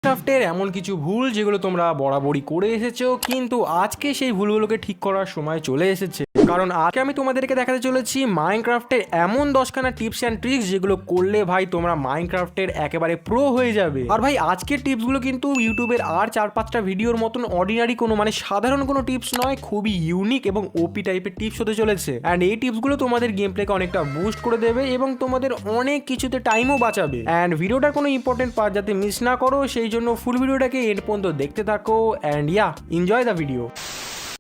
মাইনক্রাফটের এমন কিছু ভুল যেগুলো তোমরা বরাবরই করে এসেছো, কিন্তু আজকে সেই ভুলগুলোকে ঠিক করার সময় চলে এসেছে। কারণ আজকে আমি তোমাদেরকে দেখাতে চলেছি মাইনক্রাফটের এমন 10খানা টিপস অ্যান্ড ট্রিক্স যেগুলো করলে ভাই তোমরা মাইনক্রাফটের একেবারে প্রো হয়ে যাবে। আর ভাই আজকের টিপসগুলো কিন্তু ইউটিউবের আর 4-5টা ভিডিওর মতন অর্ডিনারি কোনো মানে সাধারণ কোনো টিপস নয়, খুবই ইউনিক এবং ওপি টাইপের টিপস হতে চলেছে। অ্যান্ড এই টিপসগুলো তোমাদের গেম প্লেকে অনেকটা বুস্ট করে দেবে এবং তোমাদের অনেক কিছুতে টাইমও বাঁচাবে। অ্যান্ড ভিডিওটার কোনো ইম্পর্টেন্ট পার্ট যাতে মিস না করো সেই জন্য ফুল ভিডিওটাকে এন্ড পর্যন্ত দেখতে থাকো অ্যান্ড এনজয় দ্য ভিডিও।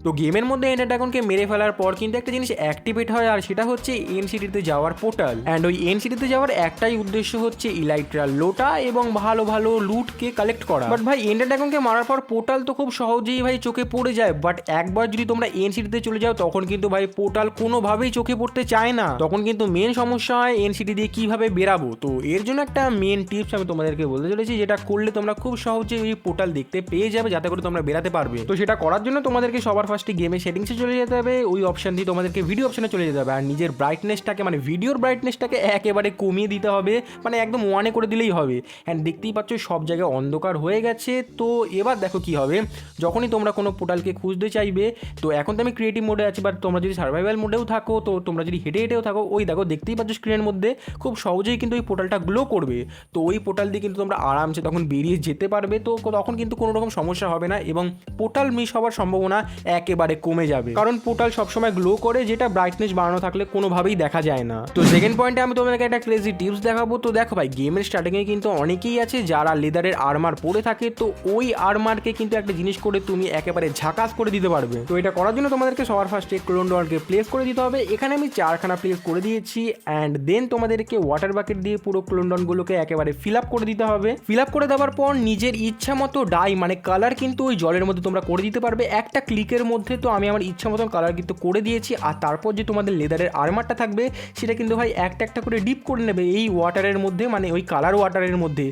তো গেমের মধ্যে এন্ডার ড্রাগনকে মেরে ফেলার পর কিন্তু একটা জিনিস অ্যাক্টিভেট হয়, আর সেটা হচ্ছে এনসিটিতে যাওয়ার পোর্টাল। অ্যান্ড ওই এনসিটিতে যাওয়ার একটাই উদ্দেশ্য হচ্ছে ইলাইট্রা লোটা এবং ভালো ভালো লুটকে কালেক্ট করা। বাট ভাই এন্ডার ড্রাগনকে মারার পর পোর্টাল তো খুব সহজেই ভাই চোখে পড়ে যায়, বাট একবার যদি তোমরা এনসিটিতে চলে যাও তখন কিন্তু ভাই পোর্টাল কোনোভাবেই চোখে পড়তে চায় না। তখন কিন্তু মেন সমস্যা হয় এনসিটি দিয়ে কিভাবে বেরাবো। তো এর জন্য একটা মেন টিপস আমি তোমাদেরকে বলতে চলেছি, যেটা করলে তোমরা খুব সহজেই ওই পোর্টাল দেখতে পেয়ে যাবে যাতে করে তোমরা বেরাতে পারবে। তো সেটা করার জন্য তোমাদেরকে সবার ফার্স্টে গেমের সেটিংসে চলে যেতে হবে, ওই অপশন দিয়ে তোমাদেরকে ভিডিও অপশনে চলে যেতে হবে, আর নিজের ব্রাইটনেসটাকে মানে ভিডিওর ব্রাইটনেসটাকে একেবারে কমিয়ে দিতে হবে, মানে একদম 1-এ করে দিলেই হবে। অ্যান্ড দেখতেই পাচ্ছ সব জায়গায় অন্ধকার হয়ে গেছে। তো এবার দেখো কি হবে, যখনই তোমরা কোনো পোর্টালকে খুঁজতে চাইবে, তো এখন তো আমি ক্রিয়েটিভ মোডে আছি, বাট তোমরা যদি সার্ভাইভাল মোডেও থাকো, তো তোমরা যদি হেঁটে হেঁটেও থাকো, ওই দেখো দেখতেই পাচ্ছ স্ক্রিনের মধ্যে খুব সহজেই কিন্তু ওই পোর্টালটা গ্লো করবে। তো ওই পোর্টাল দিয়ে কিন্তু তোমরা আরামসে তখন বেরিয়ে যেতে পারবে। তো তখন কিন্তু কোনো রকম সমস্যা হবে না এবং পোর্টাল মিস হওয়ার সম্ভাবনা একেবারে কমে যাবে, কারণ পোর্টাল সবসময় গ্লো করে, যেটা ব্রাইটনেস বাড়ানো থাকলে কোনোভাবেই দেখা যায় না। তো সেকেন্ড পয়েন্টে আমি তোমাদেরকে একটা ক্রেজি টিপস দেখাবো। তো দেখো ভাই গেমের স্টার্টিংয়ে কিন্তু অনেকেই আছে যারা লেদারের আর্মার পরে থাকে, তো ওই আর্মারকে কিন্তু একটা জিনিস করে তুমি একেবারে ঝাকাস করে দিতে পারবে। তো এটা করার জন্য তোমাদেরকে সবার ফার্স্টে ক্লোন ডলকে প্লেস করে দিতে হবে। এখানে আমি 4খানা প্লেস করে দিয়েছি। অ্যান্ড দেন তোমাদেরকে ওয়াটার বাকেট দিয়ে পুরো ক্লোন ডলগুলোকে একেবারে ফিল আপ করে দিতে হবে। ফিল আপ করে দেওয়ার পর নিজের ইচ্ছা মতো ডাই মানে কালার কিন্তু ওই জলের মধ্যে তোমরা করে দিতে পারবে একটা ক্লিকের মধ্যে। তো আমি আমার ইচ্ছা মতন কালার কিন্তু করে দিয়েছি। আর তারপর যে তোমাদের লেদারের আর্মারটা থাকবে সেটা কিন্তু ভাই একটা একটা করে ডিপ করে নেবে এই ওয়াটারের মধ্যে, মানে ওই কালার ওয়াটারের মধ্যে।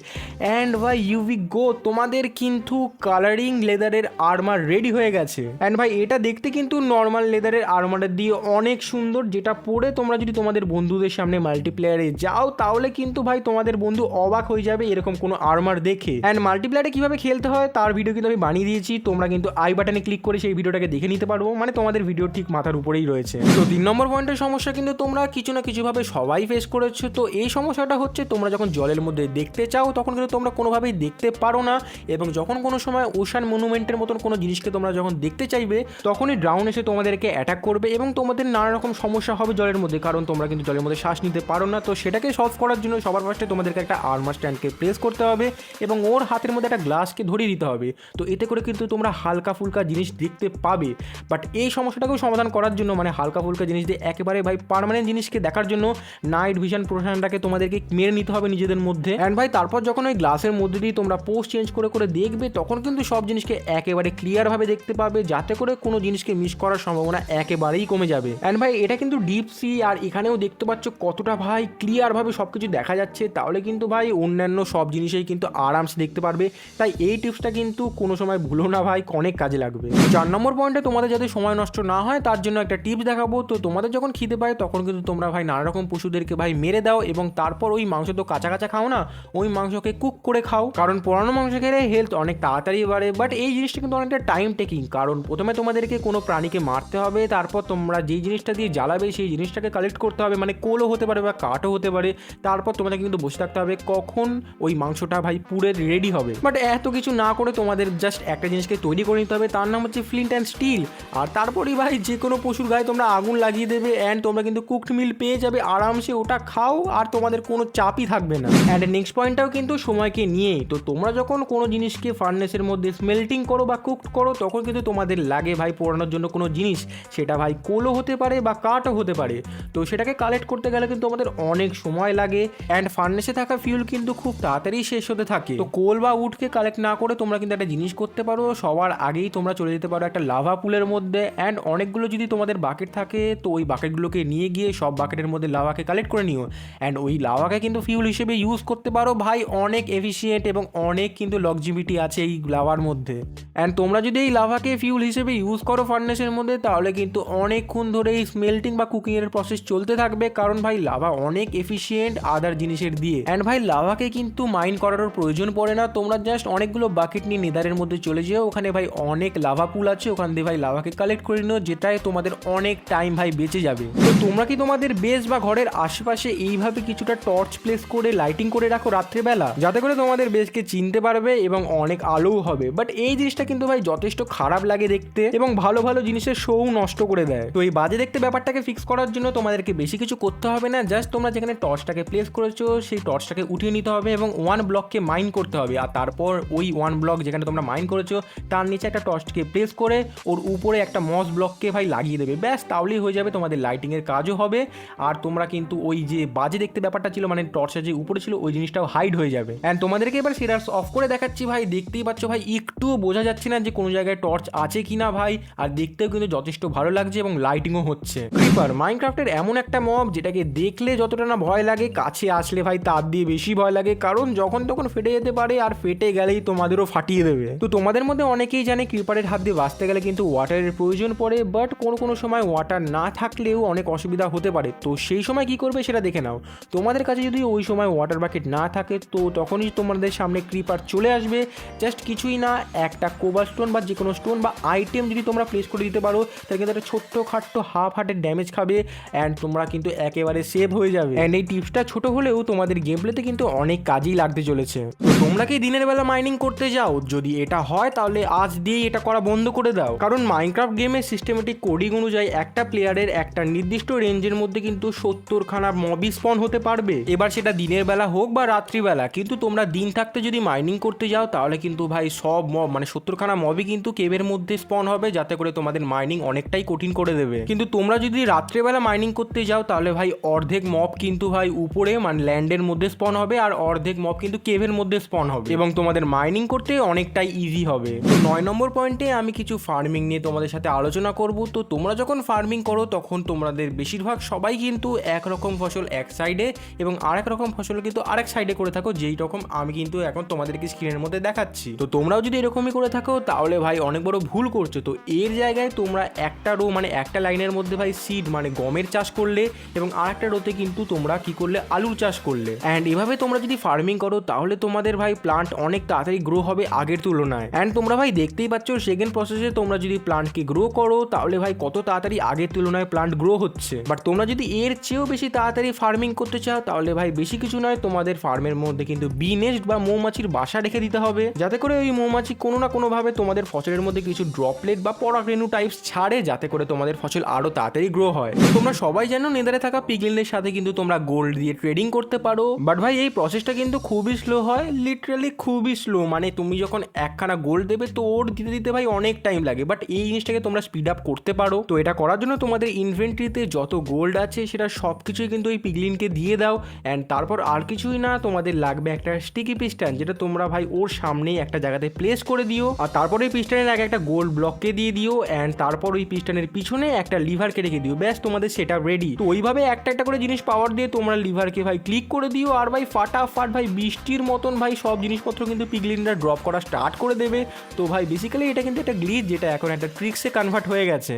অ্যান্ড ভাই ইউভি গো, তোমাদের কিন্তু কালারিং লেদারের আর্মার রেডি হয়ে গেছে। অ্যান্ড ভাই এটা দেখতে কিন্তু নর্মাল লেদারের আর্মারের দিয়ে অনেক সুন্দর, যেটা পরে তোমরা যদি তোমাদের বন্ধুদের সামনে মাল্টিপ্লেয়ারে যাও তাহলে কিন্তু ভাই তোমাদের বন্ধু অবাক হয়ে যাবে এরকম কোনো আর্মার দেখে। অ্যান্ড মাল্টিপ্লেয়ারে কিভাবে খেলতে হয় তার ভিডিও কিন্তু আমি বানিয়ে দিয়েছি, তোমরা কিন্তু আই বাটনে ক্লিক করে সেই ভিডিওটাকে দেখে নিতে পারবো, মানে তোমাদের ভিডিও ঠিক মাথার উপরেই রয়েছে। তো 3 নম্বর পয়েন্টের সমস্যা কিন্তু তোমরা কিছু না কিছুভাবে সবাই ফেস করেছো। তো এই সমস্যাটা হচ্ছে তোমরা যখন জলের মধ্যে দেখতে চাও তখন কিন্তু তোমরা কোনোভাবেই দেখতে পারো না, এবং যখন কোনো সময় ওশান মনুমেন্টের মতন কোনো জিনিসকে তোমরা যখন দেখতে চাইবে তখনই ড্রাউন এসে তোমাদেরকে অ্যাটাক করবে এবং তোমাদের নানা রকম সমস্যা হবে জলের মধ্যে, কারণ তোমরা কিন্তু জলের মধ্যে শ্বাস নিতে পারো না। তো সেটাকে সলভ করার জন্য সবার ফার্স্টে তোমাদেরকে একটা আর্মার স্ট্যান্ডকে প্লেস করতে হবে এবং ওর হাতের মধ্যে একটা গ্লাসকে ধরিয়ে দিতে হবে। তো এতে করে কিন্তু তোমরা হালকা ফুলকা জিনিস দেখতে পাবে। বাট এই সমস্যাটাকেও সমাধান করার জন্য মানে হালকা ফুলকা জিনিস দিয়ে একেবারে ভাই পার্মানেন্ট জিনিসকে দেখার জন্য নাইট ভিশন প্রোশনটাকে তোমাদেরকে মেরে নিতে হবে নিজেদের মধ্যে। অ্যান্ড ভাই তারপর যখন ওই গ্লাসের মধ্যে দিয়ে তোমরা পোস্ট চেঞ্জ করে করে দেখবে তখন কিন্তু সব জিনিসকে একেবারে ক্লিয়ারভাবে দেখতে পাবে, যাতে করে কোনো জিনিসকে মিস করার সম্ভাবনা একেবারেই কমে যাবে। অ্যান্ড ভাই এটা কিন্তু ডিপ সি, আর এখানেও দেখতে পাচ্ছ কতটা ভাই ক্লিয়ারভাবে সব কিছু দেখা যাচ্ছে, তাহলে কিন্তু ভাই অন্যান্য সব জিনিসেই কিন্তু আরামসে দেখতে পারবে। তাই এই টিপসটা কিন্তু কোনো সময় ভুলো না ভাই, অনেক কাজে লাগবে। 4 নম্বর পয়েন্টে তোমাদের যাতে সময় নষ্ট না হয় তার জন্য একটা টিপস দেখাবো। তো তোমাদের যখন খিদে পায় তখন কিন্তু তোমরা ভাই নানা রকম পশুদেরকে ভাই মেরে দাও এবং তারপর ওই মাংস তো কাঁচা কাঁচা খাও না, ওই মাংসকে কুক করে খাও, কারণ পুরানো মাংস খেলে হেলথ অনেক তাড়াতাড়ি বাড়ে। বাট এই জিনিসটা কিন্তু অনেকটা টাইম টেকিং, কারণ প্রথমে তোমাদেরকে কোনো প্রাণীকে মারতে হবে, তারপর তোমরা যেই জিনিসটা দিয়ে জ্বালাবে সেই জিনিসটাকে কালেক্ট করতে হবে, মানে কোলও হতে পারে বা কাঠও হতে পারে। তারপর তোমাদের কিন্তু বসে থাকতে হবে কখন ওই মাংসটা ভাই পুরে রেডি হবে। বাট এত কিছু না করে তোমাদের জাস্ট একটা জিনিসকে তৈরি করে নিতে হবে, তার নাম হচ্ছে ফ্লিন্ট অ্যান্ড স্টিল। আর তারপরই ভাই যে কোনো পশুর গায়ে তোমরা আগুন লাগিয়ে দেবে অ্যান্ড তোমরা কিন্তু কুকড মিল পেয়ে যাবে, আরামসে ওটা খাও আর তোমাদের কোনো চাপই থাকবে না। অ্যান্ড নেক্সট পয়েন্টটাও কিন্তু সময়কে নিয়েই। তো তোমরা যখন কোনো জিনিসকে ফার্নেসের মধ্যে স্মেল্টিং করো বা কুকড করো তখন কিন্তু তোমাদের লাগে ভাই পোড়ানোর জন্য কোনো জিনিস, সেটা ভাই কোলও হতে পারে বা কাঠও হতে পারে। তো সেটাকে কালেক্ট করতে গেলে কিন্তু আমাদের অনেক সময় লাগে, অ্যান্ড ফার্নেসে থাকা ফিউল কিন্তু খুব তাড়াতাড়ি শেষ হতে থাকে। তো কোল বা উডকে কালেক্ট না করে তোমরা কিন্তু একটা জিনিস করতে পারো, সবার আগেই তোমরা চলে যেতে পারো একটা লাভা পুলের মধ্যে। অ্যান্ড অনেকগুলো যদি তোমাদের বাকেট থাকে তো ওই বাকেটগুলোকে নিয়ে গিয়ে সব বাকেটের মধ্যে লাভাকে কালেক্ট করে নিও, অ্যান্ড ওই লাভাকে কিন্তু ফিউল হিসেবে ইউজ করতে পারো ভাই। অনেক এফিসিয়েন্ট এবং অনেক কিন্তু লংজিভিটি আছে এই লাভার মধ্যে। অ্যান্ড তোমরা যদি এই লাভাকে ফিউল হিসেবে ইউজ করো ফার্নেসের মধ্যে তাহলে কিন্তু অনেকক্ষণ ধরে এই স্মেল্টিং বা কুকিংয়ের প্রসেস চলতে থাকবে, কারণ ভাই লাভা অনেক এফিসিয়েন্ট আদার জিনিসের দিয়ে। অ্যান্ড ভাই লাভাকে কিন্তু মাইন করারও প্রয়োজন পড়ে না, তোমরা জাস্ট অনেকগুলো বাকেট নিয়ে নেদারের মধ্যে চলে যেও, ওখানে ভাই অনেক লাভা পুল আছে, ওখান দিয়ে ভাই লাভাকে কালেক্ট করে নিও, যেটাই তোমাদের অনেক টাইম ভাই বেঁচে যাবে। তো তোমরা কি তোমাদের বেস বা ঘরের আশেপাশে এইভাবে কিছুটা টর্চ প্লেস করে লাইটিং করে রাখো রাত্রিবেলা, যাতে করে তোমাদের বেসকে চিনতে পারবে এবং অনেক আলোও হবে? বাট এই জিনিসটা কিন্তু ভাই যথেষ্ট খারাপ লাগে দেখতে এবং ভালো ভালো জিনিসের শো নষ্ট করে দেয়। তো এই বাজে দেখতে ব্যাপারটাকে ফিক্স করার জন্য তোমাদেরকে বেশি কিছু করতে হবে না, জাস্ট তোমরা যেখানে টর্চটাকে প্লেস করেছো সেই টর্চটাকে উঠিয়ে নিতে হবে এবং 1 ব্লককে মাইন করতে হবে, আর তারপর ওই 1 ব্লক যেখানে তোমরা মাইন করেছো তার নিচে একটা টর্চকে প্লেস করে ওর উপরে একটা মস ব্লককে ভাই লাগিয়ে দেবে, ব্যাস তাহলেই হয়ে যাবে, তোমাদের লাইটিংয়ের কাজও হবে আর তোমরা কিন্তু ওই যে বাজে দেখতে ব্যাপারটা ছিল মানে টর্চের যে উপরে ছিল ওই জিনিসটাও হাইড হয়ে যাবে। অ্যান্ড তোমাদেরকে এবার সিরার্স অফ করে দেখাচ্ছি ভাই, দেখতেই পাচ্ছ ভাই একটুও বোঝা যাচ্ছে না যে কোনো জায়গায় টর্চ আছে কিনা ভাই, আর দেখতেও কিন্তু যথেষ্ট ভালো লাগছে এবং লাইটিংও হচ্ছে। ক্রিপার মাইনক্রাফটের এমন একটা মব যেটাকে দেখলে যতটা না ভয় লাগে, কাছে আসলে ভাই তার দিয়ে বেশি ভয় লাগে, কারণ যখন তখন ফেটে যেতে পারে আর ফেটে গেলেই তোমাদেরও ফাটিয়ে দেবে। তো তোমাদের মধ্যে অনেকেই জানে ক্রিপারের হাত দিয়ে বাঁচতে গেলে কিন্তু ওয়াটারের প্রয়োজন পড়ে, বাট কোনো সময় ওয়াটার না থাকলেও অনেক অসুবিধা হতে পারে। তো সেই সময় কি করবে সেটা দেখে নাও। তোমাদের কাছে যদি ওই সময় ওয়াটার বাকেট না থাকে তো তখনই তোমাদের সামনে ক্রিপার চলে আসবে, জাস্ট কিছুই না, একটা কোবাল স্টোন বা যে কোনো স্টোন বা আইটেম যদি তোমরা প্লেস করে দিতে পারো তাহলে কিন্তু একটা ছোট্ট খাট্টো হাফ হার্টের ড্যামেজ খাবে অ্যান্ড তোমরা কিন্তু একেবারে সেভ হয়ে যাবে। অ্যান্ড এই টিপসটা ছোট হলেও তোমাদের গেম প্লেতে কিন্তু অনেক কাজেই লাগতে চলেছে। তো তোমরা কি দিনের বেলা মাইনিং করতে যাও? যদি এটা হয় তাহলে আজ দিয়েই এটা করা বন্ধ করে দাও, কারণ মাইনক্রাফট গেমের সিস্টেমেটিক কোডিং অনুযায়ী একটা প্লেয়ারের একটা নির্দিষ্ট রেঞ্জের মধ্যে কিন্তু 70খানা মবই স্পন হতে পারবে, এবার সেটা দিনের বেলা হোক বা রাত্রিবেলা। কিন্তু তোমরা দিন থাকতে যদি মাইনিং করতে যাও তাহলে কিন্তু ভাই সব মব মানে 70খানা মবই কিন্তু কেভের মধ্যে স্পন হবে, যাতে করে তোমাদের মাইনিং অনেকটাই কঠিন করে দেবে। কিন্তু তোমরা যদি রাত্রেবেলা মাইনিং করতে যাও তাহলে ভাই অর্ধেক মব কিন্তু ভাই উপরে মানে ল্যান্ডের মধ্যে স্পন হবে আর অর্ধেক মব কিন্তু কেভের মধ্যে স্পন হবে এবং তোমাদের মাইনিং করতে অনেকটাই ইজি হবে। তো 9 নম্বর পয়েন্টে আমি কিছু ফার্মিং নিয়ে তোমাদের সাথে আলোচনা করব। তো তোমরা যখন ফার্মিং করো তখন তোমাদের বেশিরভাগ সবাই কিন্তু একরকম ফসল এক সাইডে এবং আরেক রকম ফসল কিন্তু আরেক সাইডে করে থাকো, যেই রকম আমি কিন্তু এখন তোমাদেরকে স্ক্রিনের মধ্যে দেখাচ্ছি। তো তোমরাও যদি এরকমই করে থাকো তাহলে ভাই অনেক বড় ভুল করছো। তো এর জায়গায় তোমরা একটা রো মানে একটা লাইনের মধ্যে ভাই সিড মানে গমের চাষ করলে এবং আরেকটা রোতে কিন্তু তোমরা কি করলে আলুর চাষ করলে, অ্যান্ড এভাবে তোমরা যদি ফার্মিং করো তাহলে তোমাদের ভাই প্লান্ট অনেক তাড়াতাড়ি গ্রো হবে আগের তুলনায়। অ্যান্ড তোমরা ভাই দেখতেই পাচ্ছ সেকেন্ড প্রসেসে তোমরা যদি প্লান্টকে গ্রো করো তাহলে ভাই কত তাড়াতাড়ি আগের তুলনায় প্লান্ট গ্রো হচ্ছে। বাট তোমরা যদি এর চেয়েও বেশি তাড়াতাড়ি ফার্মিং করতে চাও তাহলে ভাই বেশি কিছু নয়, তোমাদের ফার্মের মধ্যে কিন্তু বি নেস্ট বা মৌমাছির বাসা রেখে দিতে হবে, যাতে করে ওই মৌমাছি কোনো না কোনোভাবে তোমাদের ফসলের মধ্যে কিছু ড্রপলেট বা পরাগরেণু টাইপস ছাড়ে, যাতে করে তোমাদের ফসল আরো তাড়াতাড়ি গ্রো হয়। তোমরা সবাই জানো নেদারে থাকা পিগলিনের সাথে কিন্তু তোমরা গোল্ড দিয়ে ট্রেডিং করতে পারো, বাট ভাই এই প্রসেসটা কিন্তু খুবই স্লো হয়, লিটারালি খুবই স্লো। মানে তুমি যখন একখানা গোল্ড দেবে তো ওর দিতে দিতে ভাই অনেক টাইম লাগে, বাট এই জিনিসটাকে তোমরা স্পিড আপ করতে পারো। তো এটা করার জন্য তোমাদের ইনভেন্টরিতে যত গোল্ড আছে সেটা সব কিছুই কিন্তু ওই পিগলিনকে দিয়ে দাও। অ্যান্ড তারপর আর কিছুই না, তোমাদের লাগবে একটা স্টিকি পিস্টন, যেটা তোমরা ভাই ওর সামনেই একটা জায়গাতে প্লেস করে দিও, আর তারপরে ওই পিস্টনের আগে একটা গোল্ড ব্লককে দিয়ে দিও, অ্যান্ড তারপর ওই পিস্টনের পিছনে একটা লিভারকে রেখে দিও, ব্যাস তোমাদের সেটা রেডি। তো ওইভাবে একটা একটা করে জিনিস পাওয়ার দিয়ে তোমরা লিভারকে ভাই ক্লিক করে দিও, আর ভাই ফাটাফাট ভাই বৃষ্টির মতন ভাই সব জিনিসপত্র কিন্তু পিগলিনরা ড্রপ করা স্টার্ট করে দেবে। তো ভাই বেসিক্যালি এটা কিন্তু একটা গ্লিচ যেটা এখন একটা ট্রিক্সে কনভার্ট হয়ে গেছে।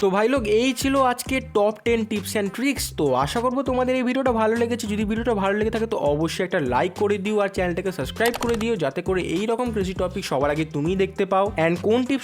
তো ভাই লোক এই ছিল আজকে টপ 10 টিপস অ্যান্ড ট্রিক্স। তো আশা করবো তোমাদের এই ভিডিওটা ভালো লেগেছে। যদি ভিডিওটা ভালো লেগে থাকে তো অবশ্যই একটা লাইক করে দিও আর চ্যানেলটাকে সাবস্ক্রাইব করে দিও, যাতে করে এই রকম ক্রেজি টপিক সবার আগে তুমি দেখতে পাও। অ্যান্ড কোন টিপসটা